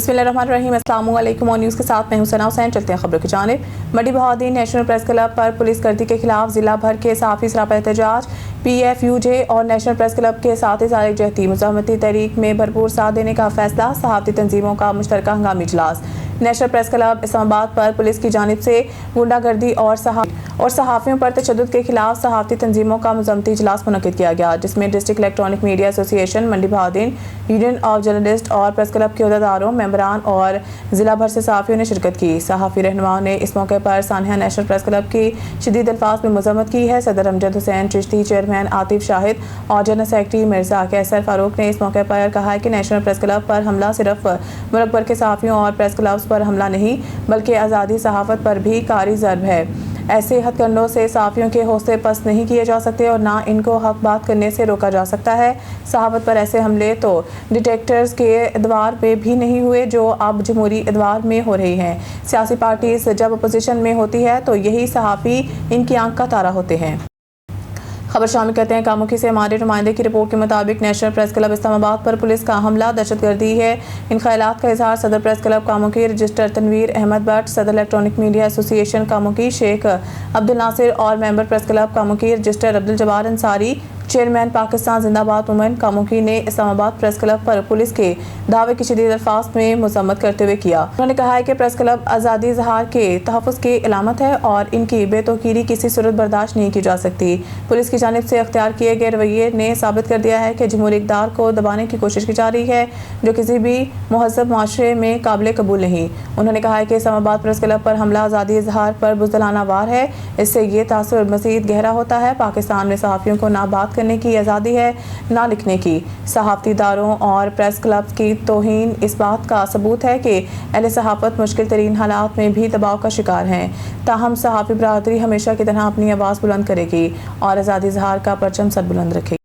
बिस्मिल्लाहिर्रहमानिर्रहीम। अस्सलाम वालेकुम। और न्यूज़ के साथ मैं हुसैना हुसैन। चलते हैं खबरों की जानिब। मंडी बहाउद्दीन नेशनल प्रेस क्लब पर पुलिस कर्दी के खिलाफ जिला भर के सहाफ़ी सरापा एहतजाज। PFUJ और नेशनल प्रेस क्लब के साथ ही जहती मुज़ाहमती तहरीक में भरपूर साथ देने का फैसला। सहाफ़ती तंजीमों का मुश्तरका हंगामी इजलास। नेशनल प्रेस क्लब इस्लामाबाद पर पुलिस की जानिब से गुंडागर्दी और सहाफ़ियों पर तशद्दुद के खिलाफ सहाफ़ती तंजीमों का मुज़ाहमती इजलास मुनक़िद किया गया, जिसमें district electronic media association Mandi Bahauddin, union of journalist और प्रेस क्लब के अहदेदारों, मेंबरान और ज़िला भर से सहाफ़ियों ने शिरकत की। सहाफ़ी रहनुमाओं ने इस मौके पर सानिया नेशनल प्रेस क्लब की शदीद अल्फाज में मज़म्मत की है। सदर अमजद हुसैन चिश्ती, चेयरमैन आतिफ शाहिद और जनरल सेक्रेटरी मिर्ज़ा कैसर फारूक ने इस मौके पर कहा है कि नेशनल प्रेस क्लब पर हमला सिर्फ मुल्क भर के सहाफ़ियों और प्रेस क्लब्स पर हमला नहीं, बल्कि आज़ादी सहाफ़त पर भी कारी ज़र्ब है। ऐसे हथकंडों से सहाफ़ियों के हौसले पस्त नहीं किए जा सकते और ना इनको हक बात करने से रोका जा सकता है। सहाफ़त पर ऐसे हमले तो डिटेक्टर्स के एतबार में भी नहीं हुए जो अब जमहूरी एतबार में हो रही हैं। सियासी पार्टीज जब अपोजिशन में होती है तो यही सहाफ़ी इनकी आंख का तारा होते हैं। खबर शामिल कहते हैं कामुकी से हमारे नुमाइंदे की रिपोर्ट के मुताबिक नेशनल प्रेस क्लब इस्लामाबाद पर पुलिस का हमला दहशतगर्दी है। इन ख्यालात का इजहार सदर press club Kamoke register Tanveer Ahmed Bhatt, सदर electronic media association Kamoke Sheikh Abdul Nasir और member press club Kamoke register Abdul Jabbar Ansari, chairman Pakistan जिंदाबाद वुमेन कामुकी ने इस्लामाबाद प्रेस क्लब पर पुलिस के दावे की शदीद अल्फाज में मज़म्मत करते हुए किया। उन्होंने कहा है कि प्रेस क्लब आज़ादी इज़हार के तहफ़्फ़ुज़ की अलामत है और इनकी बेतौकीरी किसी सूरत बर्दाश्त नहीं की जा सकती। पुलिस की जानिब से अख्तियार किए गए रवैये ने साबित कर दिया है कि जमहूरी इक़्तिदार को दबाने की कोशिश की जा रही है, जो किसी भी महज़ब माशरे में काबिल कबूल नहीं। उन्होंने कहा है कि इस्लामाबाद प्रेस क्लब पर हमला आज़ादी इज़हार पर बुज़दिलाना वार है। इससे ये तासुर मज़ीद गहरा होता है। पाकिस्तान में सहाफ़ियों को ना बात करने की आज़ादी है, ना लिखने की। सहाफ़ती इदारों और प्रेस क्लब की तौहीन इस बात का सबूत है कि अहले सहाफ़त मुश्किल तरीन हालात में भी दबाव का शिकार हैं। ताहम सहाफ़ी बरादरी हमेशा की तरह अपनी आवाज़ बुलंद करेगी और आज़ादी इज़हार का परचम सर बुलंद रखेगी।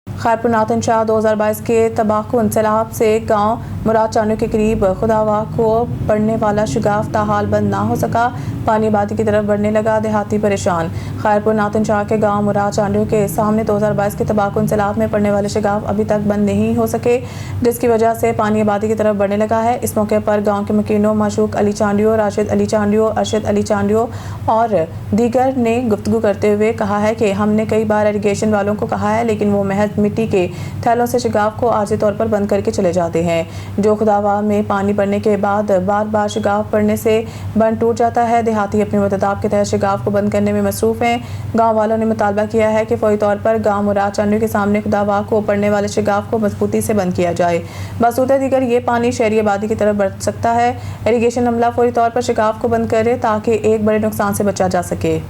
खैरपुर नातन शाह 2022 के तबाहकुन सैलाब से गांव मुराद चांडियों के करीब खुदावा को पड़ने वाला शगाफ ताहाल बंद ना हो सका। पानी आबादी की तरफ बढ़ने लगा, देहाती परेशान। खैरपुर नातन शाह के गांव मुराद चांडियों के सामने 2022 के तबाहकुन सैलाब में पड़ने वाले शगाफ अभी तक बंद नहीं हो सके, जिसकी वजह से पानी आबादी की तरफ बढ़ने लगा है। इस मौके पर गाँव के मकीनों माशूक अली चांडियो, राशिद अली चांडियो, अरशद अली चांडियो और दीगर ने गुफ्तगू करते हुए कहा है कि हमने कई बार इरिगेशन वालों को कहा है, लेकिन वो महज मिट्टी के थैलों से शगाफ को आर्जी तौर पर बंद करके चले जाते हैं। जो खुदावा में पानी पड़ने के बाद बार बार शगाफ पड़ने से बंद टूट जाता है। देहाती अपने मतदाब के तहत शगाफ को बंद करने में मसरूफ हैं। गांव वालों ने मुतालबा किया है कि फौरी तौर पर गांव मुराद चांडियों के सामने खुदावा को पड़ने वाले शगाफ को मजबूती से बंद किया जाए। बसूरत दीगर ये पानी शहरी आबादी की तरफ बढ़ सकता है। इरिगेशन अमला फौरी तौर पर शगाफ को बंद करे ताकि एक बड़े नुकसान से बचा जा सके।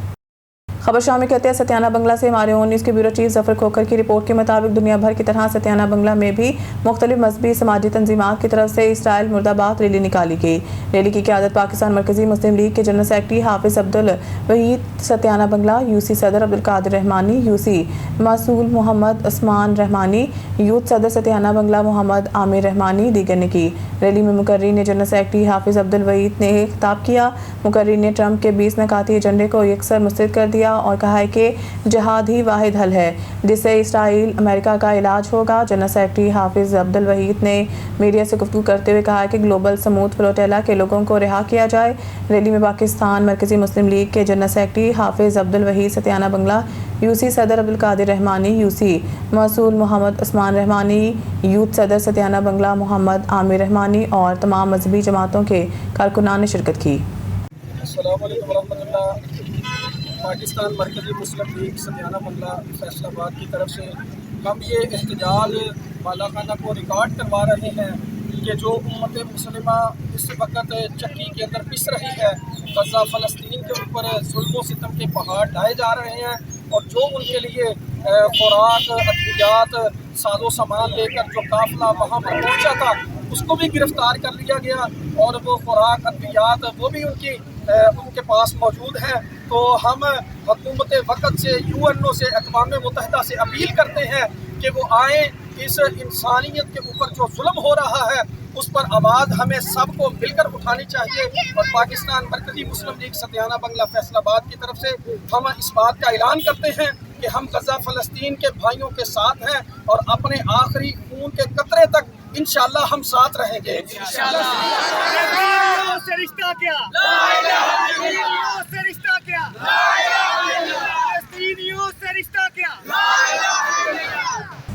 खबर शामिल कहते हैं सत्याना बंगला से हमारे ओन न्यूज़ के ब्यूरो चीफ जफर खोखर की रिपोर्ट के मुताबिक दुनिया भर की तरह सत्याना बंगला में भी मुख्तलिफ मजहबी समाजी तंजीमात की तरफ से इसराइल मुर्दाबाद रैली निकाली गई। रैली की क़यादत पाकिस्तान मरकज़ी मुस्लिम लीग के जनरल सेक्रेटरी हाफिज़ अब्दुल वहीद, सत्याना बंगला यूसी सदर अब्दुल कादिर रहमानी, यूसी मासूल मोहम्मद उस्मान रहमानी, यूथ सदर सत्याना बंगला मोहम्मद आमिर रहमानी दीगर ने की। रैली में मुकर्री ने जनरल सेक्रेटरी हाफिज़ अब्दुल वहीद ने खिताब किया। मुकर्री ने ट्रंप के 20 नकाती एजेंडे को यकसर मुस्तरद कर दिया और कहा है कि जिहाद ही वाहिद हल है जिससे इसराइल अमेरिका का इलाज होगा। जनरल सेक्रेटरी हाफिज़ अब्दुल वहीद ने मीडिया से गुफ्तगू करते हुए कहा कि ग्लोबल समूथ फ्लोटेला के लोगों को रिहा किया जाए। रैली में पाकिस्तान मरकज़ी मुस्लिम लीग के जनरल सेक्रेटरी हाफिज़ अब्दुल वहीद, सत्याना बंगला, यूसी सदर अब्दुल कादिर रहमानी, यूसी मासूल मोहम्मद उस्मान रहमानी, यूथ सदर सत्याना बंगला मोहम्मद आमिर रहमानी और तमाम मजहबी जमातों के कारकुनान ने शिरकत की। पाकिस्तान मरकज़ी मुस्लिम लीग सत्याना बंगला फैसलाबाद की तरफ से हम ये एहतजाज बालाखाना को रिकॉर्ड करवा रहे हैं कि जो उम्मत मुस्लिमा इस वक्त चक्की के अंदर पिस रही है। गज़ा फ़लस्तीन के ऊपर जुल्म सितम के पहाड़ ढाए जा रहे हैं और जो उनके लिए खुराक, अद्वियात, साजो सामान लेकर जो काफ़िला वहाँ पर पहुँचा था उसको भी गिरफ़्तार कर लिया गया और वो खुराक, अद्वियात वो भी उनके पास मौजूद हैं। तो हम हुकूमत वक़्त से, UNO से, अक़वाम मुत्तहिदा से अपील करते हैं कि वो आएँ, इस इंसानियत के ऊपर जो जुल्म हो रहा है उस पर आवाज़ हमें सबको मिलकर उठानी चाहिए। और पाकिस्तान मरकज़ी मुस्लिम लीग सत्याना बंगला फैसलाबाद की तरफ से हम इस बात का ऐलान करते हैं कि हम गज़ा फ़लस्तीन के भाइयों के साथ हैं और अपने आखिरी खून के कतरे तक इंशाल्लाह हम साथ रहेंगे। से रिश्ता क्या से रिश्ता क्या फलस्तीनियों से रिश्ता क्या।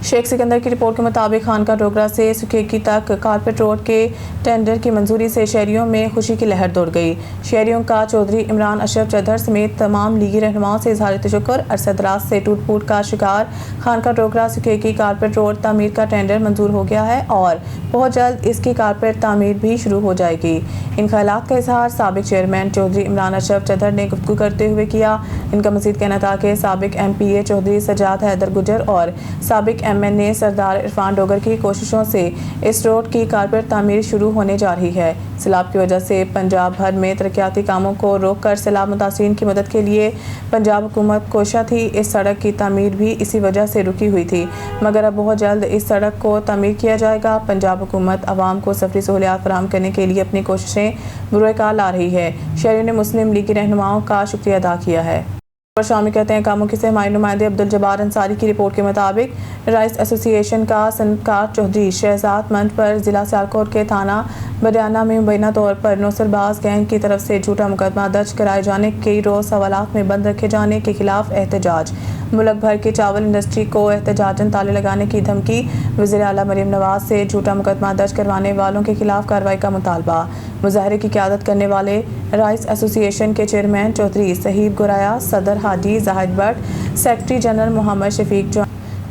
शेख सिकंदर की रिपोर्ट के मुताबिक खानका डोगरा से सुकेकी तक कारपेट रोड के टेंडर की मंजूरी से शहरियों में खुशी की लहर दौड़ गई। शहरियों का चौधरी इमरान अशरफ चौधर समेत तमाम लीगी रहनुमाओं से इजहार तशक्कुर। अरसदराज से टूट फूट का शिकार खानका डोगरा सुकेकी कारपेट रोड तामीर का टेंडर मंजूर हो गया है और बहुत जल्द इसकी कारपेट तामीर भी शुरू हो जाएगी। इन ख्यालात का इजहार साबिक चेयरमैन चौधरी इमरान अशरफ चौधर ने गुफ्तगू करते हुए किया। इनका मजीद कहना था कि साबिक MPA चौधरी सजाद हैदर गुजर और साबिक MNA सरदार इरफान डोगर की कोशिशों से इस रोड की कारपेट तामीर शुरू होने जा रही है। सैलाब की वजह से पंजाब भर में तरक्याती कामों को रोक कर सैलाब मुतासिरीन की मदद के लिए पंजाब हुकूमत कोशा थी। इस सड़क की तामीर भी इसी वजह से रुकी हुई थी, मगर अब बहुत जल्द इस सड़क को तामीर किया जाएगा। पंजाब हुकूमत आवाम को सफरी सहूलियात फराहम करने के लिए अपनी कोशिशें बुरोकार ला रही है। शहरियों ने मुस्लिम लीगी रहनुमाओं का शुक्रिया अदा किया है। और शामिल कहते हैं कामों की सहमाई नुमाइंदे अब्दुल जब्बार अंसारी की रिपोर्ट के मुताबिक राइस एसोसिएशन का सनतकार चौधरी शहजाद मंच पर ज़िला सियालकोट के थाना बडियाना में मुबैना तौर पर नौसरबाज गैंग की तरफ से झूठा मुकदमा दर्ज कराए जाने, कई रोज़ हवालात में बंद रखे जाने के खिलाफ एहतजाज। मुल्क भर की चावल इंडस्ट्री को एहतजाजन ताले लगाने की धमकी। वज़ीर आला मरीम नवाज से झूठा मुकदमा दर्ज करवाने वालों के खिलाफ कार्रवाई का मुतालबा। मुजाहरे की क़यादत करने वाले राइस एसोसिएशन के चेयरमैन चौधरी सहीब गुराया, सदर Haji Zahid Bhatt, secretary general Mohammad Shafiq,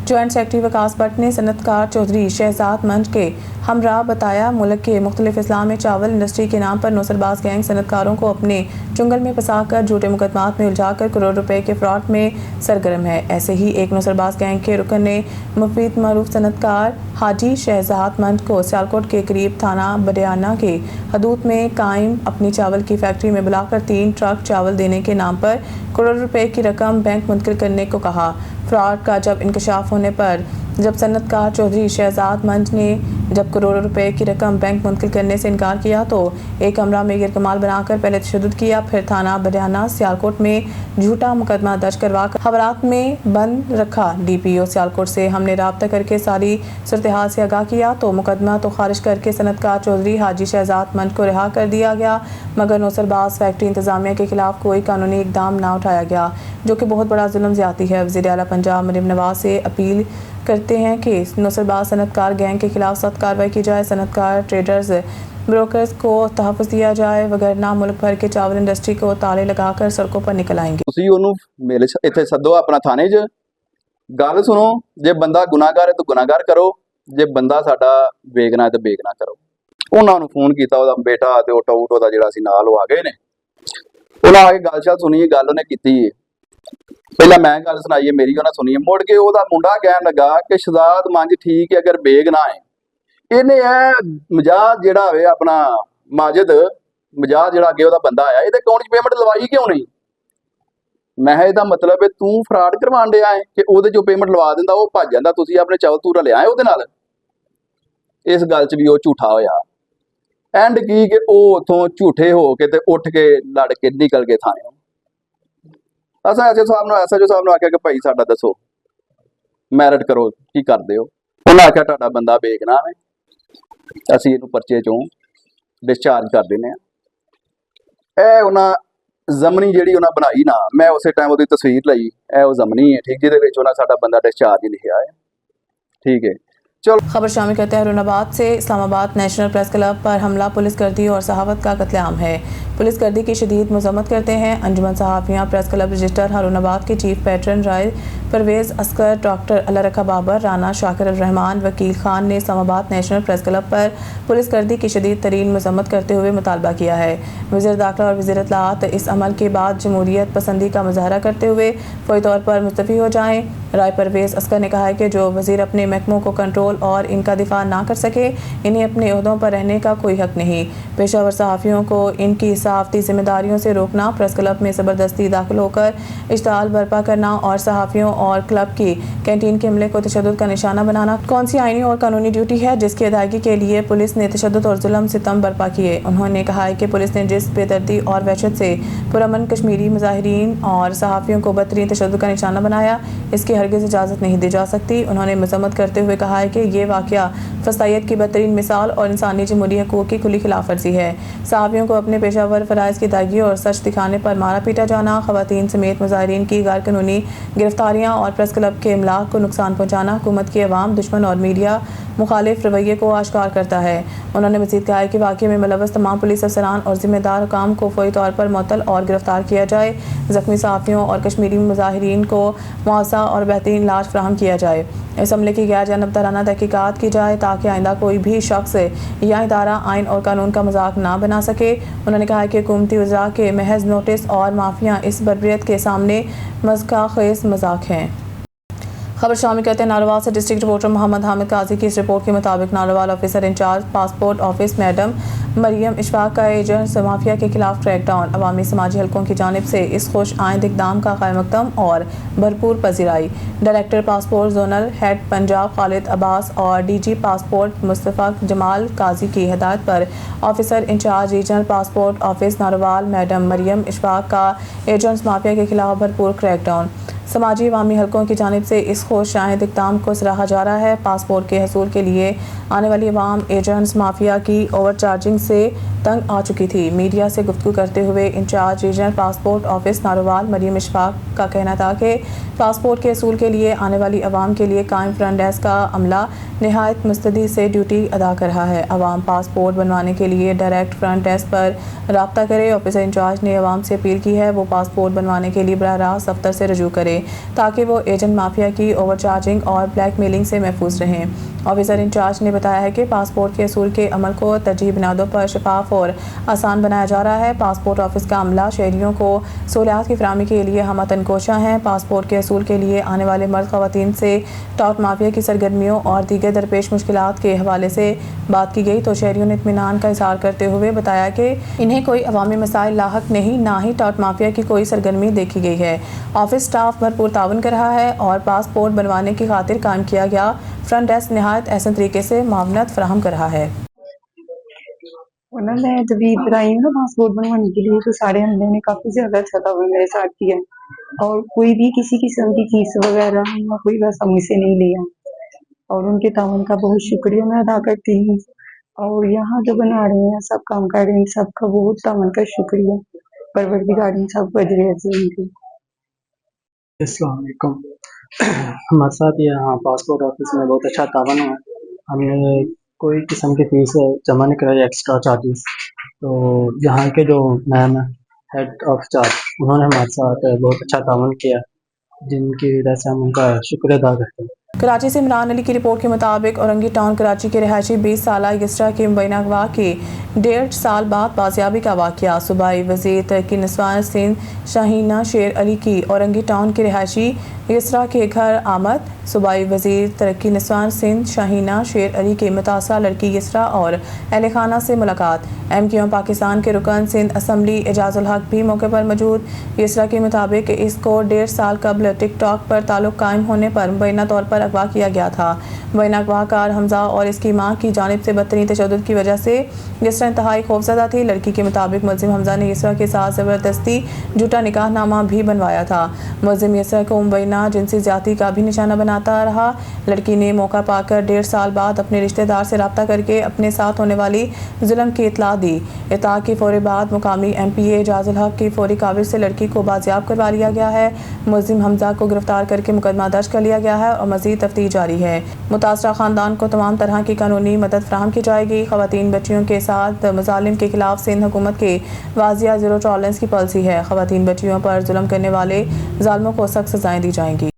joint secretary Waqas Bhatt ने सनतकार चौधरी शहजाद मंच के हमरा बताया मुल्क के मुख्तलिफ अजला में चावल इंडस्ट्री के नाम पर नौसरबाज गैंग सनतकारों को अपने चुंगल में फंसा कर झूठे मुकदमात में उलझाकर करोड़ रुपए के फ्रॉड में सरगर्म है। ऐसे ही एक नौसरबाज गैंग के रुकन ने मुफीद मरूफ सनतकार हाजी शहजाद मंच को सियालकोट के करीब थाना बडियाना के हदूद में कायम अपनी चावल की फैक्ट्री में बुलाकर 3 ट्रक चावल देने के नाम पर करोड़ रुपए की रकम बैंक मुंतकिल करने को कहा। फ्रॉड का जब इंकशाफ होने पर जब सनतकार चौधरी शहजाद मंच ने जब करोड़ों रुपए की रकम बैंक मुंतकिल करने से इनकार किया तो एक कमरा में गिरकमाल बनाकर पहले तशद्दुद किया, फिर थाना बडियाना सियालकोट में झूठा मुकदमा दर्ज करवा कर हवालात में बंद रखा। DPO सियालकोट से हमने राब्ता करके सारी सूरत हाल से आगाह किया तो मुकदमा तो खारिज करके सनतकार चौधरी हाजी शहजाद मंच को रिहा कर दिया गया, मगर नौसरबाज फैक्ट्री इंतजामिया के खिलाफ कोई कानूनी इकदाम ना उठाया गया, जो कि बहुत बड़ा जुल्म ज़्यादती है। वज़ीर आला पंजाब मरीम नवाज से अपील करते हैं कि नौसरबाज सनतकार गैंग के खिलाफ सख्त कार्रवाई की जाए, सनतकार ट्रेडर्स ब्रोकर्स को तहफ़्फ़ुज़ दिया जाए, वगरना मुल्क भर के चावल इंडस्ट्री को ताले लगाकर सड़कों पर निकल आएंगे। ਤੁਸੀਂ ਉਹਨੂੰ ਮੇਲੇ ਇੱਥੇ ਸੱਦੋ ਆਪਣਾ ਥਾਣੇ 'ਚ, ਗੱਲ ਸੁਣੋ। ਜੇ ਬੰਦਾ ਗੁਨਾਹਗਾਰ ਹੈ ਤਾਂ ਗੁਨਾਹਗਾਰ ਕਰੋ, ਜੇ ਬੰਦਾ ਸਾਡਾ ਬੇਗਨਾਹ ਹੈ ਤਾਂ ਬੇਗਨਾਹ ਕਰੋ। ਉਹਨਾਂ ਨੂੰ ਫੋਨ ਕੀਤਾ, ਉਹਦਾ ਬੇਟਾ ਤੇ ਉਹ ਟਾਊਟ ਉਹਦਾ ਜਿਹੜਾ ਸੀ ਨਾਲ ਉਹ ਆ ਗਏ ਨੇ। ਉਹਨਾਂ ਆ ਕੇ ਗੱਲ ਸ਼ਾਲ ਸੁਣੀ, ਗੱਲ ਉਹਨੇ ਕੀਤੀ ਹੈ। ਪਹਿਲਾਂ ਮੈਂ ਗੱਲ ਸੁਣਾਈ ਹੈ ਮੇਰੀ, ਉਹਨਾਂ ਸੁਣੀ ਹੈ। ਮੁੜ ਕੇ ਉਹਦਾ ਮੁੰਡਾ ਕਹਿਣ ਲੱਗਾ ਕਿ ਸ਼ਹਜ਼ਾਦ ਮੰਝ ਠੀਕ ਹੈ ਅਗਰ ਬੇਗਨਾਹ ਹੈ। ਇਹਨੇ ਇਹ ਮਜਾਦ ਜਿਹੜਾ ਹੋਵੇ ਆਪਣਾ ਮਾਜਿਦ ਮਜਾਦ ਜਿਹੜਾ ਅੱਗੇ ਉਹਦਾ ਬੰਦਾ ਆਇਆ, ਇਹਦੇ ਅਕਾਊਂਟ 'ਚ ਪੇਮੈਂਟ ਲਵਾਈ ਕਿਉਂ ਨਹੀਂ? ਮੈਂ ਇਹਦਾ ਮਤਲਬ ਹੈ ਤੂੰ ਫਰਾਡ ਕਰਵਾਉਣ ਡਿਆ ਹੈ ਕਿ ਉਹਦੇ 'ਚੋਂ ਪੇਮੈਂਟ ਲਵਾ ਦਿੰਦਾ, ਉਹ ਭੱਜ ਜਾਂਦਾ, ਤੁਸੀਂ ਆਪਣੇ ਚਾਵਲ ਤੂਰਾ ਲਿਆ ਹੈ ਉਹਦੇ ਨਾਲ। ਇਸ ਗੱਲ 'ਚ ਵੀ ਉਹ ਝੂਠਾ ਹੋਇਆ। ਐਂਡ ਕੀ ਕਿ ਉਹ ਉੱਥੋਂ ਝੂਠੇ ਹੋ ਕੇ ਤੇ ਉੱਠ ਕੇ ਲੜ ਕੇ ਨਿਕਲ ਗਏ ਥਾਣੇ। SHO ਸਾਹਿਬ ਨੂੰ ਆਖਿਆ ਕਿ ਭਾਈ ਸਾਡਾ ਦੱਸੋ ਮੈਰਿਟ ਕਰੋ, ਕੀ ਕਰਦੇ ਹੋ? ਉਹਨਾਂ ਆਖਿਆ ਤੁਹਾਡਾ ਬੰਦਾ ਬੇਗਨਾਹ ਹੈ, ਅਸੀਂ ਇਹਨੂੰ ਪਰਚੇ 'ਚੋਂ ਡਿਸਚਾਰਜ ਕਰ ਦਿੰਦੇ ਹਾਂ। ਇਹ ਉਹਨਾਂ ਜ਼ਮਨੀ ਜਿਹੜੀ ਉਹਨਾਂ ਬਣਾਈ ਨਾ, ਮੈਂ ਉਸੇ ਟਾਈਮ ਉਹਦੀ ਤਸਵੀਰ ਲਈ, ਇਹ ਉਹ ਜ਼ਮਨੀ ਹੈ ਠੀਕ, ਜਿਹਦੇ ਵਿੱਚ ਉਹਨਾਂ ਸਾਡਾ ਬੰਦਾ ਡਿਸਚਾਰਜ ਲਿਖਿਆ ਹੈ। ठीक है चलो। खबर शामिल करते हैं अरुणाबाद से। इस्लामाबाद नेशनल प्रेस क्लब पर हमला पुलिसकर्दी और सहावत का कत्लेआम है। पुलिसकर्दी की शदीद मजम्मत करते हैं अंजुमन सहाफ़ियाँ प्रेस क्लब रजिस्टर अरुणाबाद के चीफ पैटर्न राय परवेज़ असगर, डॉक्टर अल्लाह रखा बाबर, राना शाकिर रहमान, वकील खान ने इस्लामाबाद नेशनल प्रेस क्लब पर पुलिसकर्दी की शदीद तरीन मजम्मत करते हुए मुतालबा किया है। वज़ीर दाखिला और वज़ीर इत्तलाआत इस अमल के बाद जमहूरियत पसंदी का मुजाहरा करते हुए फौरी तौर पर मुस्तफ़ी हो जाएँ। राय परवेज़ असगर ने कहा है कि जो वज़ीर अपने महकमों को कंट्रोल और इनका दिफा ना कर सके, इन्हें अपने ओहदों पर रहने का कोई हक नहीं। पेशावर सहाफ़ियों को इनकी صحافتی ذمہ داریوں سے روکنا، پریس کلب میں زبردستی داخل ہو کر اشتعال برپا کرنا اور صحافیوں اور کلب کی کینٹین کے عملے کو تشدد کا نشانہ بنانا کون سی آئینی اور قانونی ڈیوٹی ہے جس کی ادائیگی کے لیے پولیس نے تشدد اور ظلم ستم برپا کیے؟ انہوں نے کہا کہ پولیس نے جس بے دردی اور وحشت سے پرامن کشمیری مظاہرین اور صحافیوں کو بدترین تشدد کا نشانہ بنایا، اس کی ہرگز اجازت نہیں دی جا سکتی۔ انہوں نے مذمت کرتے ہوئے کہا کہ یہ واقعہ فسادیت کی بدترین مثال اور انسانی جمہوری حقوق کی کھلی خلاف ورزی ہے۔ صحافیوں کو اپنے پیشہ ور فرائض کی ادائیگی اور سچ دکھانے پر مارا پیٹا جانا، خواتین سمیت مظاہرین کی غیر قانونی گرفتاریاں اور پریس کلب کے املاک کو نقصان پہنچانا حکومت کے عوام دشمن اور میڈیا مخالف رویے کو آشکار کرتا ہے۔ انہوں نے مزید کہا کہ واقعے میں ملوث تمام پولیس افسران اور ذمہ دار حکام کو فوری طور پر معطل اور گرفتار کیا جائے، زخمی صحافیوں اور کشمیری مظاہرین کو معاوضہ اور بہترین علاج فراہم کیا جائے، اس عملے کی غیر جانبدارانہ تحقیقات کی جائے تاکہ آئندہ کوئی بھی شخص یا ادارہ آئین اور قانون کا مذاق نہ بنا سکے۔ انہوں نے کہا کہ حکومتی وزراء کے محض نوٹس اور معافیاں اس بربریت کے سامنے مذاق خیز مذاق ہیں۔ خبر شامل کرتے ہیں ناروال سے ڈسٹرکٹ رپورٹر محمد حامد قاضی کی اس رپورٹ کے مطابق Narowal officer incharge passport office madam Maryam Ishfaq کا ایجنٹس مافیا کے خلاف کریک ڈاؤن، عوامی سماجی حلقوں کی جانب سے اس خوش آئند اقدام کا خیر مقدم اور بھرپور پذیرائی۔ Director passport zonal head Punjab Khalid Abbas اور D G passport Mustafa Jamal Qazi کی ہدایت پر officer incharge regional passport office Narowal madam Maryam Ishfaq کا ایجنٹس مافیا کے خلاف بھرپور کریک ڈاؤن۔ سماجی عوامی حلقوں کی جانب سے اس خوش آئند اقدام کو سراہا جا رہا ہے۔ پاسپورٹ کے حصول کے لیے آنے والی عوام ایجنٹس مافیا کی اوور چارجنگ سے تنگ آ چکی تھی۔ میڈیا سے گفتگو کرتے ہوئے incharge regional passport office Narowal Maryam Ishfaq کا کہنا تھا کہ پاسپورٹ کے حصول کے لیے آنے والی عوام کے لیے قائم فرنٹ ڈیسک کا عملہ نہایت مستعدی سے ڈیوٹی ادا کر رہا ہے۔ عوام پاسپورٹ بنوانے کے لیے ڈائریکٹ فرنٹ ڈیسک پر رابطہ کرے۔ آفیسر انچارج نے عوام سے اپیل کی ہے وہ پاسپورٹ بنوانے کے لیے براہ راست دفتر سے رجوع کرے تاکہ وہ ایجنٹ مافیا کی اوور چارجنگ اور بلیک میلنگ سے محفوظ رہیں۔ آفیسر انچارج نے بتایا ہے کہ پاسپورٹ کے حصول کے عمل کو ترجیحی بنیادوں پر شفاف اور آسان بنایا جا رہا ہے۔ پاسپورٹ آفس کا عملہ شہریوں کو سہولیات کی فراہمی کے لیے ہم عطن کوشاں ہیں۔ پاسپورٹ کے حصول کے لیے آنے والے مرد خواتین سے ٹاٹ مافیا کی سرگرمیوں اور دیگر درپیش مشکلات کے حوالے سے بات کی گئی تو شہریوں نے اطمینان کا اظہار کرتے ہوئے بتایا کہ انہیں کوئی عوامی مسائل لاحق نہیں، نہ ہی ٹاٹ مافیا کی کوئی سرگرمی دیکھی گئی ہے۔ آفس سٹاف بھرپور تعاون کر رہا ہے اور پاسپورٹ بنوانے کی خاطر قائم کیا گیا فرنٹ ڈیسک نہایت احسن طریقے سے معاونت فراہم کر رہا ہے۔ میں جب عید آئی نا پاسپورٹ بنوانے کے لیے تو سارے عملے نے کافی زیادہ اچھا تعاون میرے ساتھ کیا اور کوئی بھی کسی قسم کی فیس وغیرہ یا کوئی ویسا مجھ سے نہیں لیا اور ان کے تعاون کا بہت شکریہ میں ادا کرتی ہوں۔ اور یہاں جو بنا رہے ہیں سب کام کر رہے ہیں سب کا بہت تعاون کا شکریہ، پروردگار سب کو اجر عظیم دے۔ السلام علیکم۔ ہمارے ساتھ یہاں پاسپورٹ آفس میں بہت اچھا تعاون ہے۔ ہم نے کوئی قسم کی فیس جمع نہیں کرائی ایکسٹرا چارجز، تو یہاں کے جو میم ہیڈ آف چارج انہوں نے ہمارے ساتھ بہت اچھا تعاون کیا، جن کی وجہ سے ہم ان کا شکریہ ادا کرتے ہیں۔ کراچی سے عمران علی کی رپورٹ کے مطابق اورنگی ٹاؤن کراچی کے رہائشی 20 سالہ یسرا کی مبینہ اغوا کی 1.5 سال بعد بازیابی کا واقعہ۔ صوبائی وزیر ترقی نسوان سندھ شاہینہ شیر علی کی اورنگی ٹاؤن کی رہائشی یسرا کے گھر آمد۔ صوبائی وزیر ترقی نسوان سندھ شاہینہ شیر علی کی متاثرہ لڑکی یسرا اور اہل خانہ سے ملاقات۔ ایم کیو ایم پاکستان کے رکن سندھ اسمبلی اعجاز الحق بھی موقع پر موجود۔ یسرا کے مطابق اس کو 1.5 سال قبل ٹک ٹاک پر تعلق قائم ہونے پر مبینہ طور پر اغوا کیا گیا تھا۔ مبینہ اغوا کار حمزہ اور اس کی ماں کی جانب سے بدترین تشدد کی وجہ سے یسرا انتہائی خوفزدہ تھی۔ لڑکی کے مطابق ملزم حمزہ نے یسرا کے ساتھ زبردستی جھوٹا نکاح نامہ بھی بنوایا تھا۔ ملزم یسرا کو مبینہ جنسی زیادتی کا بھی نشانہ بناتا رہا۔ لڑکی نے موقع پا کر 1.5 سال بعد اپنے رشتہ دار سے رابطہ کر کے اپنے ساتھ ہونے والی ظلم کی اطلاع دی۔ اطلاع کے فوری بعد مقامی ایم پی اے اعجاز الحق کی فوری کاوش سے لڑکی کو بازیاب کروا لیا گیا ہے۔ ملزم حمزہ کو گرفتار کر کے مقدمہ درج کر لیا گیا ہے اور مزید تفتیش جاری ہے۔ متاثرہ خاندان کو تمام طرح کی قانونی مدد فراہم کی جائے گی۔ خواتین بچیوں کے ساتھ مظالم کے خلاف سندھ حکومت کی واضح زیرو ٹالرنس کی پالیسی ہے۔ خواتین بچیوں پر ظلم کرنے والے ظالموں کو سخت سزائیں دی جائیں گی۔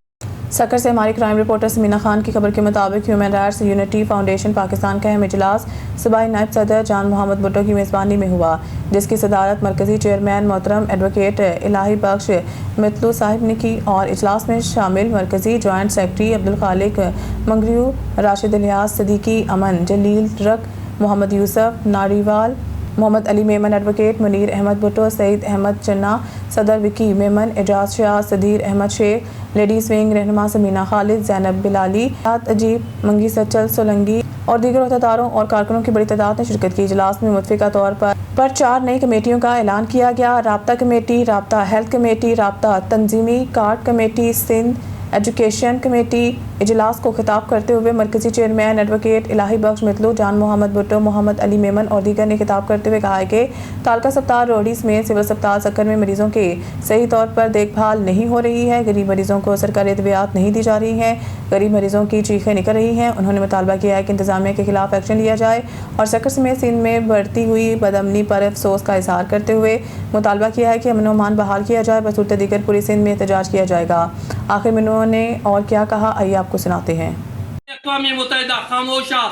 سکر سے ہماری کرائم رپورٹر سمینہ خان کی خبر کے مطابق human rights unity foundation Pakistan کا اہم اجلاس صوبائی نائب صدر جان محمد بھٹو کی میزبانی میں ہوا، جس کی صدارت مرکزی چیئرمین محترم ایڈوکیٹ الہی بخش متلو صاحب نے کی اور اجلاس میں شامل مرکزی جوائنٹ سیکرٹری عبدالخالق منگریو، راشد الیاس صدیقی، امن جلیل رک، محمد یوسف ناریوال، मोहम्मद अली मेमन, एडवोकेट मुनीर अहमद भुट्टो, सईद अहमद चन्ना, सदर Vicky Memon, Ejaz Shah, Sadyr Ahmad Sheikh, ladies wing रहनुमा समीना खालिद, जैनब बिलाली, अजीब, मंगी सचल सोलंगी और दीगर अहदेदारों और कारकुनों की बड़ी तादाद ने शिरकत की। इजलास में मुतफ़िका तौर पर 4 नई कमेटियों का ऐलान किया गया। राब्ता कमेटी, राब्ता हेल्थ कमेटी, राब्ता तंजीमी card committee, Sindh education committee. इजलास को खिताब करते हुए मरकजी चेयरमैन एडवोकेट इलाही बख्श मितलू, जान मोहम्मद भुट्टो, मोहम्मद अली मेमन और दीगर ने खिताब करते हुए कहा है कि तालका अस्पताल रोहड़ी समेत सिविल अस्पताल सक्कर में मरीजों के सही तौर पर देखभाल नहीं हो रही है। गरीब मरीजों को सरकारी अद्वियात नहीं दी जा रही हैं। गरीब मरीजों की चीखें निकल रही हैं। उन्होंने मुतालबा किया है कि इंतजामिया के खिलाफ एक्शन लिया जाए और सक्कर समेत सिंध में बढ़ती हुई बदअमनी पर अफसोस का इजहार करते हुए मुतालबा किया है कि अमन अमान बहाल किया जाए। बसूरत दीगर पूरी सिंध में एहतजाज किया जाएगा। आखिर में उन्होंने और क्या कहा, आइए आपको सुनाते हैं। अक़वाम मुत्तहिदा खामोशा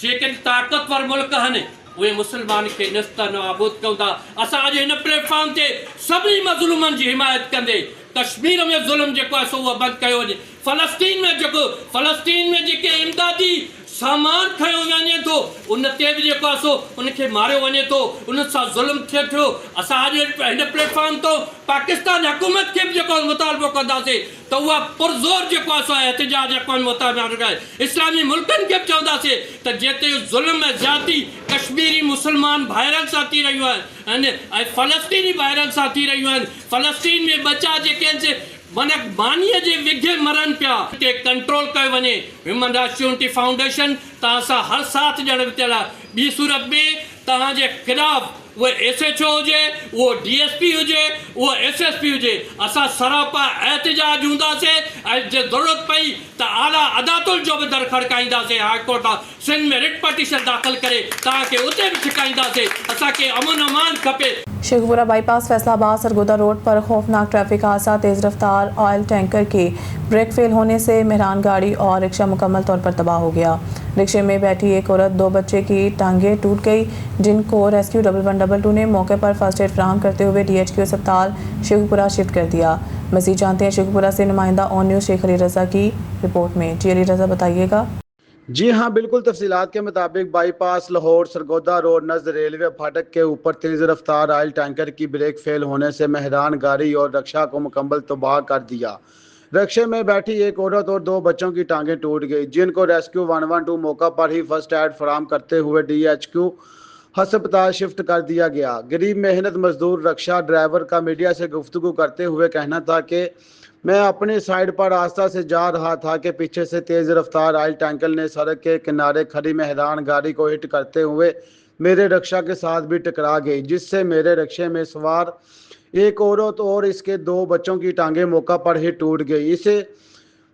जेके ताकतवर मुल्क हन उहे मुसलमान के नस्ता नाबूद कंदा। असां अॼु हिन प्लेटफॉर्म ते सभिनी मज़लूमनि जी हिमायत कंदे कश्मीर में ज़ुल्म जेको आहे सो उहो बंदि कयो वञे। फ़लस्तीन में जेके इमदादी सामान खयो वञे थो उन ते बि जेको आहे सो उनखे मारियो वञे थो, उन सां ज़ुल्म थिए थो। असां अॼु हिन प्लेटफॉर्म तो पाकिस्तान हुकूमत खे बि जेको मुतालबो कंदासीं त उहा पुरज़ोर जेको आहे सो एहतिजाज अक़वाम मुत्तहिदा आहे। इस्लामी मुल्कनि खे बि चवंदासीं त जिते ज़ुल्म ऐं ज़्यादती कश्मीरी मुसलमान भाइरनि सां थी रहियूं आहिनि ऐं फ़लस्तीनी भाइरनि सां थी रहियूं आहिनि। फ़लस्तीन में बचा जेके आहिनि माना मानीअ जे विघे मरनि पिया, ते कंट्रोल कयो वञे। ह्यूमन राइट्स यूनिटी फाउंडेशन तव्हां सां हर साथ ॾियणु थियल आहे। ॿी सूरत में तव्हांजे ख़िलाफ़ वो SHO हुजे, वो DSP हुजे, वो SSP हुजे, असां सरापा एहतिजाज हूंदासीं ऐं जे ज़रूरत पई त आला अदालतुल जो बि दर खड़काईंदासीं। हाई कोर्ट सिंध में रिट पटिशन दाख़िल करे तव्हांखे उते बि छिकाईंदासीं। असांखे अमन अमान खपे। शेखपुरा बाईपास फैसलाबाद सरगोदा रोड पर खौफनाक ट्रैफिक हादसा। तेज़ रफ्तार ऑयल टैंकर के ब्रेक फेल होने से मेहरान गाड़ी और रिक्शा मुकम्मल तौर पर तबाह हो गया। रिक्शे में बैठी एक औरत, 2 बच्चे की टांगें टूट गई, जिनको रेस्क्यू 1112 ने मौके पर फर्स्ट एड फराहम करते हुए DHQ अस्पताल शेखपुरा शिफ्ट कर दिया। मज़ीद जानते हैं शेखपुरा से नुमाइंदा ऑन न्यूज़ शेख अली रज़ा की रिपोर्ट में। जी अली रज़ा बताइएगा। जी हाँ, बिल्कुल तफसीलात के मुताबिक बाईपास लाहौर सरगोदा रोड नज़द रेलवे फाटक के ऊपर तेज़ रफ्तार ऑयल टैंकर की ब्रेक फेल होने से मेहरान गाड़ी और रक्षा को मुकम्मल तबाह कर दिया। रक्शे में बैठी एक औरत और 2 बच्चों की टांगें टूट गई, जिनको रेस्क्यू 112 मौका पर ही फर्स्ट एड फराहम करते हुए DHQ अस्पताल शिफ्ट कर दिया गया। गरीब मेहनत मजदूर रक्षा ड्राइवर का मीडिया से गुफ्तगू करते हुए कहना था कि मैं अपनी साइड पर रास्ता से जा रहा था कि पीछे से तेज़ रफ्तार ऑयल टैंकर ने सड़क के किनारे खड़ी मेहरान गाड़ी को हिट करते हुए मेरे रक्षा के साथ भी टकरा गई, जिससे मेरे रक्षे में सवार एक औरत और इसके 2 बच्चों की टांगें मौका पर ही टूट गई। इसे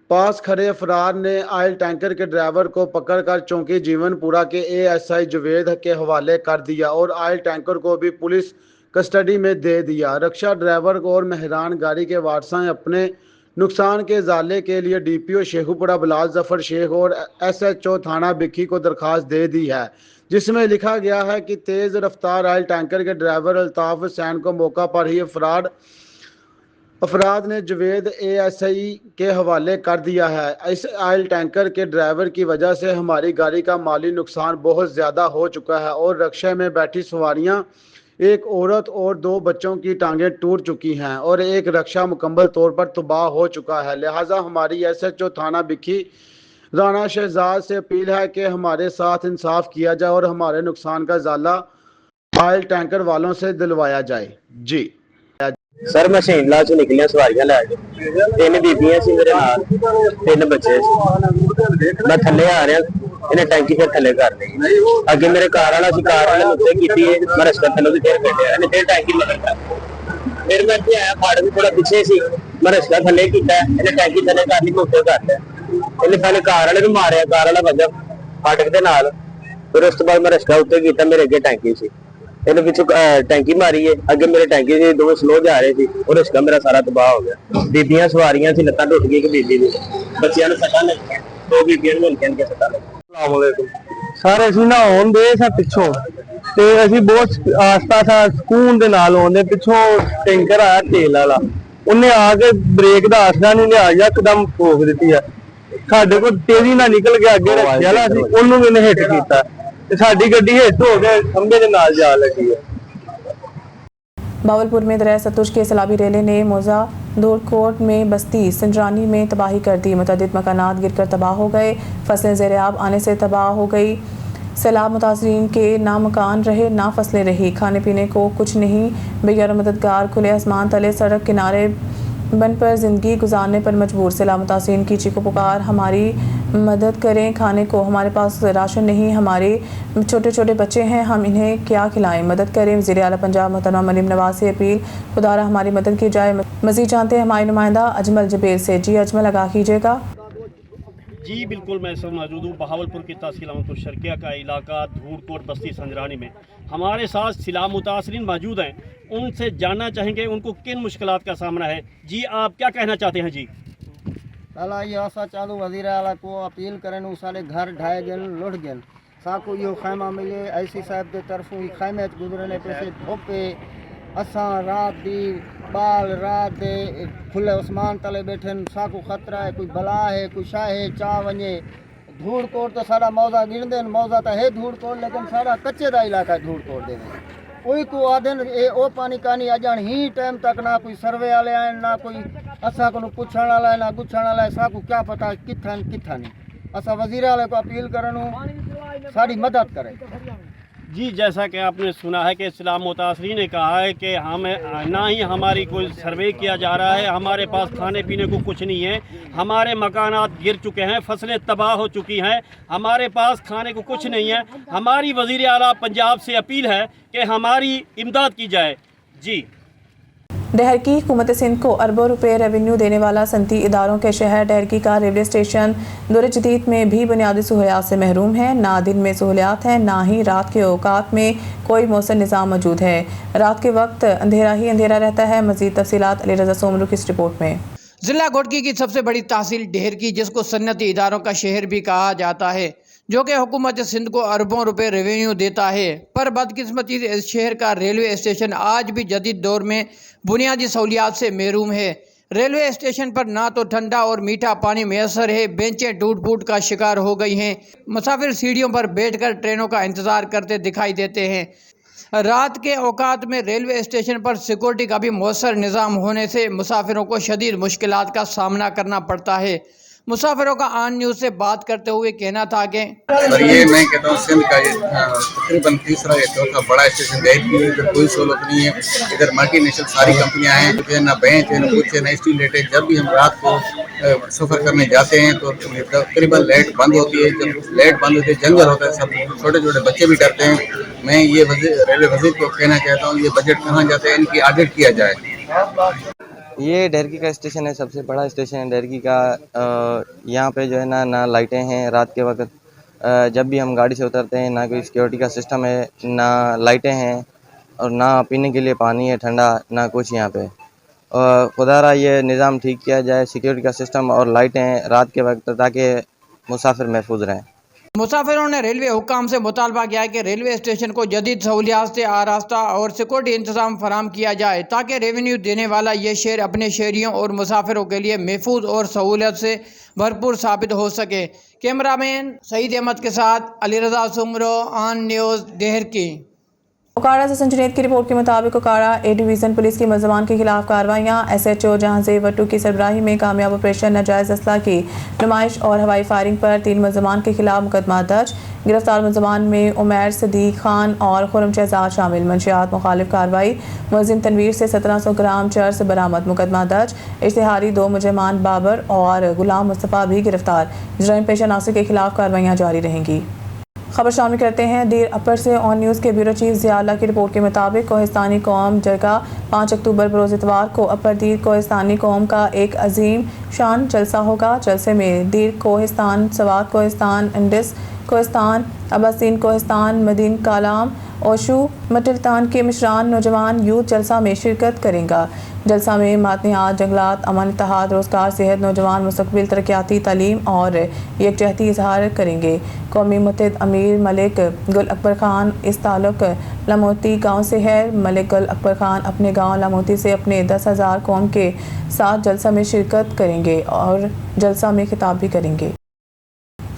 पास खड़े अफराद ने ऑयल टैंकर के ड्राइवर को पकड़कर चौकी जीवनपुरा के ASI जुवेद के हवाले कर दिया और ऑयल टैंकर को भी पुलिस कस्टडी में दे दिया। रक्षा ड्राइवर और मेहरान गाड़ी के वारसां अपने नुकसान के इजाले के लिए DPO शेखुपुरा बिलाल जफर शेख और SHO थाना बिखी को दरख्वास्त दे दी है, जिसमें लिखा गया है कि तेज़ रफ्तार ऑयल टैंकर के ड्राइवर अल्ताफ हुसैन को मौका पर ही अफराद ने जुवेद ASI के हवाले कर दिया है। इस ऑयल टैंकर के ड्राइवर की वजह से हमारी गाड़ी का माली नुकसान बहुत ज़्यादा हो चुका है और रक्षा में बैठी सवारियां, एक औरत और 2 बच्चों की टांगें टूट चुकी हैं और एक रक्षा मुकम्मल तौर पर तबाह हो चुका है। लिहाजा हमारी SHO थाना बिखी राना शहजाद से अपील है कि हमारे साथ इंसाफ किया जाए और हमारे नुकसान का ज़ाला ऑयल टैंकर वालों से दिलवाया जाए। जी सर, मैं शेनला चो निकलिया सवारियां लैके, 3 बीबियां सी मेरे नाल, 3 बच्चे। मैं थल्ले आ रहा, इन्हें टैंकी फिर थल्ले कर ली। अगे मेरे कार वाला सी, कार वाले उत्ते कीती, मैं रस्ते थल्लों दी फिर कड्डिया, इन्हें फिर टैंकी लगा कर। फिर मैं इत्थे आया, फाड़ भी थोड़ा पिछे सी, मैं रस्ता थल्ले कीता, इन्हें टैंकी थल्ले कर ली, मैं उत्ते कर लिया। इन्हें पहले कार वाले नूं मारिया, कार वाला वजह फाटक दे नाल, फिर उस तो बाद मैं रस्ता उत्ते कीता, मेरे अगे टैंकी सी, इन्हें पिछू टैंकी मारी है, अगे मेरे टैंकी से 2 स्लो जा रहे थे और इसका मेरा सारा तबाह हो गया। बीबियां सवारियां सी, लत्तां टुट गई, बीबी दी बच्चियां नूं सट्टां लगियां, 2 बीबियां नूं हल्कियां हल्कियां सट्टां लगियां। अस्सलाम वालेकुम सर, ਅਸੀਂ ਨਾ ਆਉਂਦੇ ਸਾਂ ਪਿੱਛੋਂ ਤੇ ਅਸੀਂ ਬਹੁਤ ਆਸਤਾ ਸਾਂ ਸਕੂਨ ਦੇ ਨਾਲ ਆਉਂਦੇ, ਪਿੱਛੋਂ ਟੈਂਕਰ ਆਇਆ ਤੇਲ ਵਾਲਾ, ਉਹਨੇ ਆ ਕੇ ਬ੍ਰੇਕ ਦਾ ਆਸਰਾ ਨਹੀਂ ਲਿਆ, ਇੱਕਦਮ ਠੋਕ ਦਿੱਤੀ ਆ। ਸਾਡੇ ਕੋਲ ਤੇਜ਼ੀ ਨਾਲ ਨਿਕਲ ਕੇ ਅੱਗੇ ਰੱਖਿਆ ਵਾਲਾ ਸੀ, ਉਹਨੂੰ ਵੀ ਇਹਨੇ ਹਿੱਟ ਕੀਤਾ ਤੇ ਸਾਡੀ ਗੱਡੀ ਹਿੱਟ ਹੋ ਕੇ ਖੰਭੇ ਦੇ ਨਾਲ ਜਾ ਲੱਗੀ ਹੈ। बावलपुर में दरिया सतलुज के सैलाबी रेले ने मोजा दूरकोट में बस्ती संजरानी में तबाही कर दी। मुतअद्दिद मकानात गिरकर तबाह हो गए, फसलें ज़ेर-ए-आब आने से तबाह हो गई। सैलाब मुतासरीन के ना मकान रहे ना फसलें रही, खाने पीने को कुछ नहीं। बेगैर मददगार खुले आसमान तले सड़क किनारे बन पर ज़िंदगी गुजारने पर मजबूर। सैलाब मुतासरीन की चीखो पुकार, हमारी मदद करें, खाने को हमारे पास राशन नहीं, हमारे छोटे छोटे बच्चे हैं, हम इन्हें क्या खिलाएं, मदद करें। वज़ीर आला पंजाब मोहतरमा मरीम नवाज से अपील, खुदारा हमारी मदद की जाए। मज़ीद जानते हैं हमारे नुमाइंदा अजमल जबेर से। जी अजमल, आगाह कीजिएगा। जी बिल्कुल, मैं सब मौजूद हूँ बहावलपुर की तहसील अहमदपुर शर्किया का इलाका धूड़कोट बस्ती संजरानी में। हमारे साथ सैलाब मुतासरीन मौजूद हैं, उनसे जानना चाहेंगे उनको किन मुश्किलात का सामना है। जी आप क्या कहना चाहते हैं? जी अला ये आशा चालू वज़ीर आला को अपील करें सारे घर ढाए गए लुट गए साको यो खैमा मिले ऐसी साहब के तरफों ही खैमे गुजरने पे से धोपे असा रात दी बाल रात दे खुले आसमान तले बैठे साको खतरा है, कोई बला है, कोई शाह है, चा वने धूड़कोट तो सारा मौजा गिन देन, मौजा तो है धूड़कोट लेकिन सारा कच्चे दा इलाका है धूड़कोट दे कोई को आदन ए ओ पानी कानी अजन ही टाइम तक ना कोई सर्वे वाले आए ना कोई असा को पुछण वाला है ना गुछण वाला है, साको क्या पता किथा नहीं। असा वज़ीर आला को अपील करनू सारी मदद करे। जी जैसा कि आपने सुना है कि सैलाब मुतासरीन ने कहा है कि हमें ना ही हमारी कोई सर्वे किया जा रहा है, हमारे पास खाने पीने को कुछ नहीं है, हमारे मकानात गिर चुके हैं, फसलें तबाह हो चुकी हैं, हमारे पास खाने को कुछ नहीं है। हमारी वज़ीर आला पंजाब से अपील है कि हमारी इमदाद की जाए। जी डहरकी हुकूमत सिंध को अरबों रुपए रेवेन्यू देने वाला सनती इदारों के शहर डहरकी का रेलवे स्टेशन दौर जदीद में भी बुनियादी सहूलियात से महरूम है। ना दिन में सहूलियात हैं, ना ही रात के औकात में कोई मौसर निज़ाम मौजूद है। रात के वक्त अंधेरा ही अंधेरा रहता है। मज़ीद तफसीलात अली रज़ा सोमरू की इस रिपोर्ट में। जिला घोटकी की सबसे बड़ी तहसील डहरकी, जिसको सन्नती इदारों का शहर भी कहा जाता है, जो कि हुकूमत सिंध को अरबों रुपए रेवेन्यू देता है, पर बदकिस्मती से इस शहर का रेलवे स्टेशन आज भी जदीद दौर में बुनियादी सहूलियात से महरूम है। रेलवे स्टेशन पर ना तो ठंडा और मीठा पानी मैसर है, बेंचें टूट फूट का शिकार हो गई हैं, मुसाफिर सीढ़ियों पर बैठकर ट्रेनों का इंतज़ार करते दिखाई देते हैं। रात के औकात में रेलवे स्टेशन पर सिक्योरिटी का भी मौसर निज़ाम होने से मुसाफिरों को शदीद मुश्किलात का सामना करना पड़ता है। मुसाफिरों का आन न्यूज़ से बात करते हुए कहना था कि ये मैं कहता हूँ सिंध का ये तकरीबन तीसरा या चौथा बड़ा स्टेशन है, इधर कोई सहूलत नहीं है। इधर मल्टी नेशनल सारी कंपनियां हैं, ना बेंच है, ना कुछ है, ना स्टील लेट है। जब भी हम रात को सफ़र करने जाते हैं तो तकरीबन लाइट बंद होती है। जब लाइट बंद होती है जंगल होता है, सब छोटे छोटे बच्चे भी डरते हैं। मैं ये रेलवे वज़ीर को कहना चाहता हूँ, ये बजट कहाँ जाता है, इनकी ऑडिट किया जाए। ये डहरकी का स्टेशन है, सबसे बड़ा स्टेशन है डहरकी का। यहाँ पे जो है ना लाइटें हैं रात के वक्त, जब भी हम गाड़ी से उतरते हैं ना कोई सिक्योरिटी का सिस्टम है, ना लाइटें हैं और ना पीने के लिए पानी है ठंडा, ना कुछ यहाँ पे। खुदारा ये निज़ाम ठीक किया जाए, सिक्योरिटी का सिस्टम और लाइटें रात के वक्त, ताकि मुसाफिर महफूज रहें। मुसाफिरों ने रेलवे हुक्काम से मुतालबा किया है कि रेलवे स्टेशन को जदीद सहूलियात से आरास्ता और सिक्योरिटी इंतजाम फराम किया जाए, ताकि रेवेन्यू देने वाला ये शहर अपने शहरियों और मुसाफिरों के लिए महफूज और सहूलियत से भरपूर साबित हो सके। कैमरामैन सईद अहमद के साथ अली रज़ा सुमरो, ऑन न्यूज़ डहरकी। ओकाड़ा से संजुनेद की रिपोर्ट के मुताबिक ओकाड़ा ए डिवीज़न पुलिस की मुलज़मान के खिलाफ कार्रवाइयाँ। SHO जहांज़ेब वट्टू की सरबराही में कामयाब ऑपरेशन नाजायज़ असला की नुमाइश और हवाई फायरिंग पर 3 मुलज़मान के खिलाफ मुकदमा दर्ज। गिरफ्तार मुलज़मान में उमैर सदीक खान और खुरम शहजाद शामिल। मंशियात मुखालिफ कार्रवाई, मुलज़िम तनवीर से 1700 ग्राम चर्स बरामद, मुकदमा दर्ज। इश्तिहारी 2 मुजरिमान बाबर और गुलाम मुस्तफ़ा भी गिरफ्तार। जराइम पेशा नासिर के खिलाफ कार्रवाइयाँ जारी रहेंगी। खबर शामिल करते हैं देर अपर से। ऑन न्यूज़ के ब्यूरो चीफ ज़ियाउल्लाह की रिपोर्ट के मुताबिक कोहिस्तानी कौम जरगा 5 अक्टूबर बरोज़ इतवार को अपर दीर कोहिस्तानी कौम का एक अजीम शान जलसा होगा। जलसे में दीर कोहिस्तान, सवात कोहिस्तान, इंडिस कोहिस्तान, अब्बासीन कोहिस्तान, मदीन कालाम, ओशू मटिलतान के मिशरान नौजवान यूथ जलसा में शिरकत करेंगे। जलसा में मातनियात, जंगलात, अमन, इत्तेहाद, रोज़गार, सेहत, नौजवान मुस्तकबिल, तरक्याती तालीम और यकजहती इजहार करेंगे। कौमी मुत्तहिद अमीर मलिक गुल अकबर ख़ान इस ताल्लुक लामोती गाँव से है। मलिक गुल अकबर ख़ान अपने गाँव लामोती से अपने 10,000 कौम के साथ जलसा में शिरकत करेंगे और जलसा में खिताब भी करेंगे।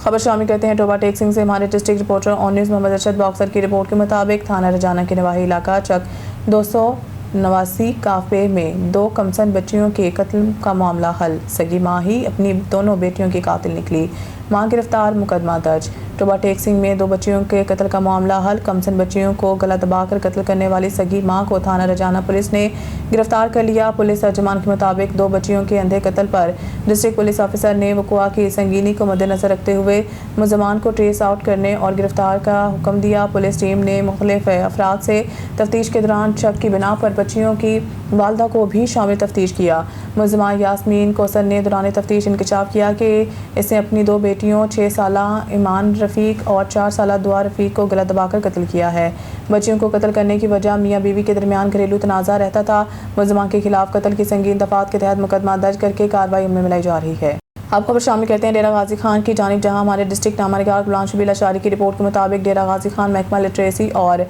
खबर शामिल करते हैं टोबा टेक सिंह से। हमारे district reporter on news Mohammad Arshad boxer की रिपोर्ट के मुताबिक थाना रजाना के नवाही इलाका चक 289 काफे में 2 कमसन बच्चियों के कत्ल का मामला हल। सगी माँ ही अपनी दोनों बेटियों की कातिल निकली, मां गिरफ्तार, मुकदमा दर्ज। टोबा टेक सिंह में 2 बच्चियों के कत्ल का मामला हल। कमसन बच्चियों को गला दबाकर कत्ल करने वाली सगी मां को थाना रजाना पुलिस ने गिरफ्तार कर लिया। पुलिस तर्जुमान के मुताबिक 2 बच्चियों के अंधे कत्ल पर डिस्ट्रिक्ट पुलिस ऑफिसर ने वक़ुआ की संगीनी को मद्देनजर रखते हुए मुलज़मान को ट्रेस आउट करने और गिरफ्तार का हुक्म दिया। पुलिस टीम ने मुख्तलिफ अफराद से तफ्तीश के दौरान शक की बिना पर बच्चियों की वालदा को भी शामिल तफ्तीश किया। मुलज़मा यास्मीन कौसर ने दौरान तफ्तीश इंकशाफ किया कि इसने अपनी 2 बेटियों 6 साला ईमान रफ़ीक और 4 साला दुआ रफ़ीक को गला दबाकर कत्ल किया है। बच्चियों को कत्ल करने की वजह मियाँ बीवी के दरमियान घरेलू तनाज़ा रहता था। मुलज़मा के खिलाफ कत्ल की संगीन दफ़ात के तहत मुकदमा दर्ज करके कार्रवाई अमल में लाई जा रही है। अब खबर शामिल करते हैं डेरा गाजी खान की जानिब, जहां हमारे डिस्ट्रिक्ट नामानिगार गुलाम शबील अशारी की रिपोर्ट के मुताबिक डेरा गाजी खान महकमा लिटरेसी और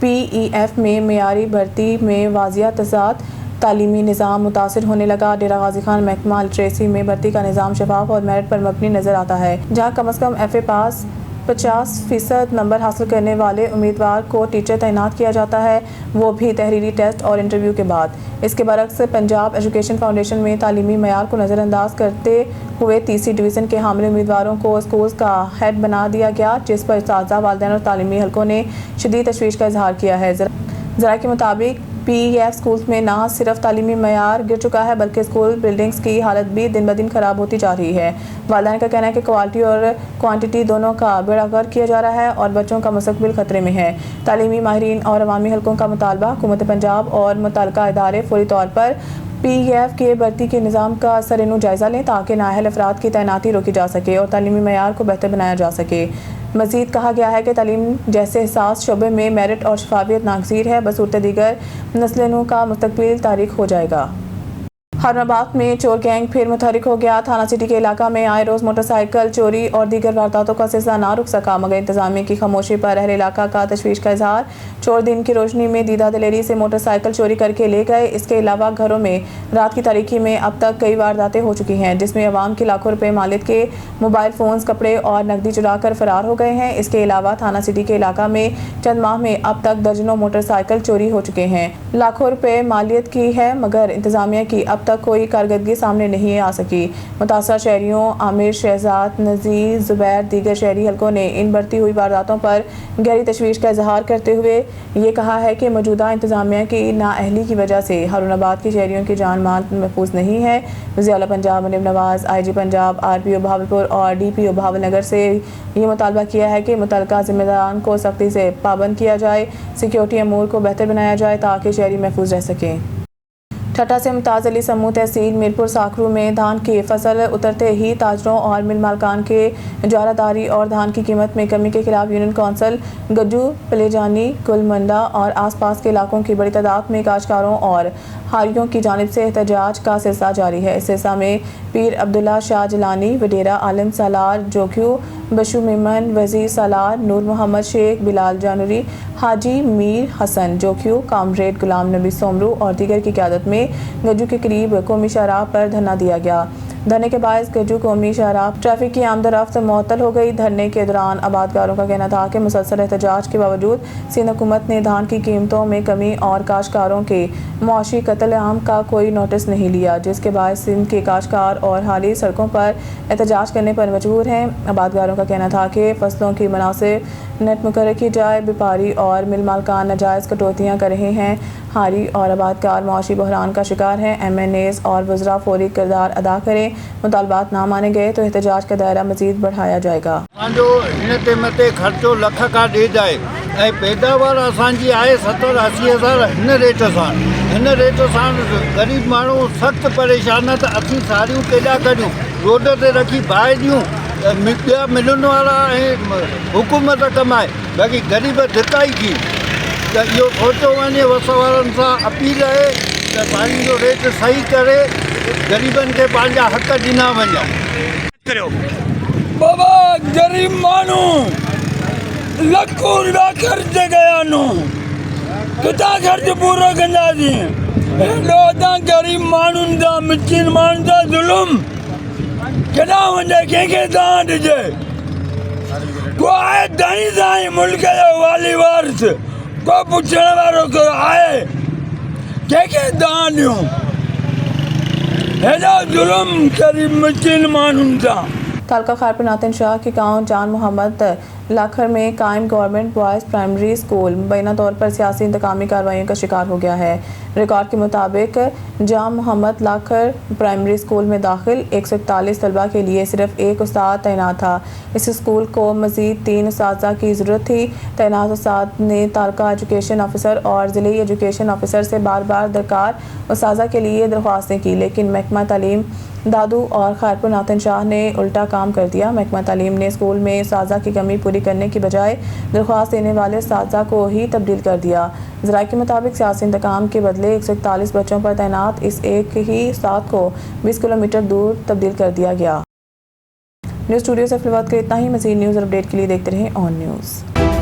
PEF में मेयारी भर्ती में वाजिया तज़ाद, तालीमी निज़ाम मुतासिर होने लगा। डेरा गाजी खान महकमा लिटरेसी में भर्ती का निज़ाम शफाफ और मेरिट पर मबनी नज़र आता है, जहाँ कम अज़ कम FA पास 50% नंबर हासिल करने वाले उम्मीदवार को टीचर तैनात किया जाता है, वो भी तहरीरी टेस्ट और इंटरव्यू के बाद। इसके बरक्स पंजाब एजुकेशन फाउंडेशन में तालीमी मयार को नज़रअंदाज करते हुए तीसरी डिवीज़न के हामिल उम्मीदवारों को स्कूल्स का हेड बना दिया गया, जिस पर उस्ताज़ा, वालिदैन और तालीमी हलकों ने शदीद तशवीश का इजहार किया है। ज़रा के मुताबिक PEF स्कूल्स में ना सिर्फ तालीमी मयार गिर चुका है, बल्कि स्कूल बिल्डिंग्स की हालत भी दिन ब दिन ख़राब होती जा रही है। वालिदैन का कहना है कि क्वालिटी और क्वांटिटी दोनों का बेड़ा गर्क किया जा रहा है और बच्चों का मुस्तकबिल खतरे में है। तालीमी माहिरीन और अवामी हलकों का मुतालबा हुकूमत पंजाब और मुतल्लिका इदारे फौरी तौर पर PEF के भर्ती के निज़ाम का सरेनू जायज़ा लें, ताकि नाअहल अफराद की तैनाती रोकी जा सके और तालीमी मयार को बेहतर बनाया जा सके। मज़ीद कहा गया है कि तालीम जैसे हिसास शोबे में मेरिट और शफाफियत नागज़ीर है, बसूरत दीगर नस्लों का मुस्तकबिल तारीख हो जाएगा। हैदराबाद में चोर गैंग फिर मुतहरिक हो गया। थाना सिटी के इलाका में आए रोज़ मोटरसाइकिल चोरी और दीगर वारदातों का सिलसिला ना रुक सका, मगर इंतजामिया की खामोशी पर अहले इलाका का तशवीश का इजहार। चोर दिन की रोशनी में दीदा दिलेरी से मोटरसाइकिल चोरी करके ले गए। इसके अलावा घरों में रात की तारीकी में अब तक कई वारदातें हो चुकी हैं, जिसमें अवाम की लाखों रुपए मालियत के मोबाइल फ़ोन्स, कपड़े और नकदी चुरा कर फरार हो गए हैं। इसके अलावा थाना सिटी के इलाका में चंद माह में अब तक दर्जनों मोटरसाइकिल चोरी हो चुके हैं। लाखों रुपए मालियत की है, मगर इंतजामिया की अब तक कोई कारकर्दगी सामने नहीं आ सकी। मुतासर शहरियों आमिर, शहजाद, नज़ीर, ज़ुबैर, दीगर शहरी हलकों ने इन बढ़ती हुई वारदातों पर गहरी तशवीश का इजहार करते हुए ये कहा है कि मौजूदा इंतजामिया की नाअहली की वजह से हारूनाबाद के शहरियों की जान माल महफूज नहीं है। वज़ीर आला पंजाब मुनीब नवाज़, IG पंजाब, RPO भावलपुर और DPO भावलनगर से ये मुतालबा किया है कि मुतल्लिका ज़िम्मेदारान को सख्ती से पाबंद किया जाए, सिक्योरिटी अमूर को बेहतर बनाया जाए ताकि शहरी महफूज रह सकें। ठट्टा से मुमताज़ अली समूह तहसील मीरपुर साखरू में धान की फसल उतरते ही ताजरों और मिल मालकान के इजारादारी और धान की कीमत में कमी के खिलाफ यूनियन कौंसिल गज्जू, पलेजानी, कुलमंडा और आसपास के इलाकों की बड़ी तादाद में काश्तकारों और हारियों की जानिब से एहतजाज का सिलसिला जारी है। इस सिलसिला में पीर अब्दुल्ला शाह जिलानी, वडेरा आलम सालार जोख्यू, बशू मेमन, वज़ीर सालार, नूर मोहम्मद शेख, बिलाल जानूरी, हाजी मीर हसन जोख्यू, कामरेड गुलाम नबी सोमरू और दीगर की क़यादत में गज्जू के करीब कौमी शाहराह पर धरना दिया गया। धरने के बायस गज्जू कौमी शाहराह ट्रैफिक की आमदरफ्त मुअत्तल हो गई। धरने के दौरान आबादगारों का कहना था कि मुसलसल एहतजाज के बावजूद सिंध हुकूमत ने धान की कीमतों में कमी और काश्तकारों के मुआशी कत्ल-ए-आम का कोई नोटिस नहीं लिया, जिसके बायस सिंध के काश्तकार और हाली सड़कों पर एहतजाज करने पर मजबूर हैं। आबादगारों का कहना था कि फसलों की मुनासिब नेट मुकर्रर की जाए। व्यापारी और मिल मालकान नाजायज़ कटौतियाँ कर रहे हैं। हारी और आबादकार मुआशी बहरान का शिकार हैं। MNAs और वज़रा फौरी किरदार अदा करें। मुतालबात ना माने गए तो एहतजाज का दायरा मज़ीद बढ़ाया जाएगा। जो इन ते मथे खर्चो लख का ॾे जाए ऐं पैदावार असांजी आहे 70-80 हज़ार हिन रेट सां ग़रीब माण्हू सख़्तु परेशान त असीं सारियूं केॾा करियूं, रोड ते रखी बाहि ॾियूं, ॿिया मिलनि वारा ऐं हुकूमत कमाए, बाक़ी ग़रीब धिका ई की। त इहो सोचियो वञे वस वारनि सां अपील आहे त पाणी जो रेट सही करे ग़रीबनि खे पंहिंजा हक़ ॾिना वञनि। बाबा गरीब माण्हू लखों रुपया ख़र्च कया किथां ख़र्च पूरो कंदासीं? हेॾो असां ग़रीब माण्हुनि सां मिस्किन माण्हुनि सां ज़ुल्म केॾां वञे, कंहिंखे तव्हां ॾिजे? को आए दाई दाई मुल्क वाली वर्ष को पूछने वालों को आए क्या दानियों हेलो जुल्म करी मुश्किल मानूं था। तालका खारपुर नातिन शाह के गांव जान मोहम्मद लाखर में कायम गवर्नमेंट बॉयज़ प्राइमरी स्कूल मुबैना तौर पर सियासी इंतकामी कार्रवाइयों का शिकार हो गया है। रिकॉर्ड के मुताबिक जान मोहम्मद लाखर प्राइमरी स्कूल में दाखिल 141 तलबा के लिए सिर्फ एक उस्ताद तैनात था। इस स्कूल को मज़ीद 3 उस्तादा की ज़रूरत थी। तैनात उस्ताद ने तालका एजुकेशन ऑफिसर और ज़िले एजुकेशन ऑफिसर से बार बार दरकार उस्तादा के लिए दरख्वास्तें की, लेकिन महकमा तालीम दादू और खारपुर नातिन शाह ने उल्टा काम कर दिया। महकमा तालीम ने स्कूल में उस्तादा की कमी पूरी करने की बजाय दरख्वास्त देने वाले उस्तादा को ही तब्दील कर दिया। ज़राए के मुताबिक सियासी इंतकाम के बदले 141 बच्चों पर तैनात इस एक ही उस्ताद को 20 किलोमीटर दूर तब्दील कर दिया गया। न्यूज़ स्टूडियो से फिलहाल के इतना ही। मज़ीद न्यूज़ अपडेट के लिए देखते रहें ऑन न्यूज़।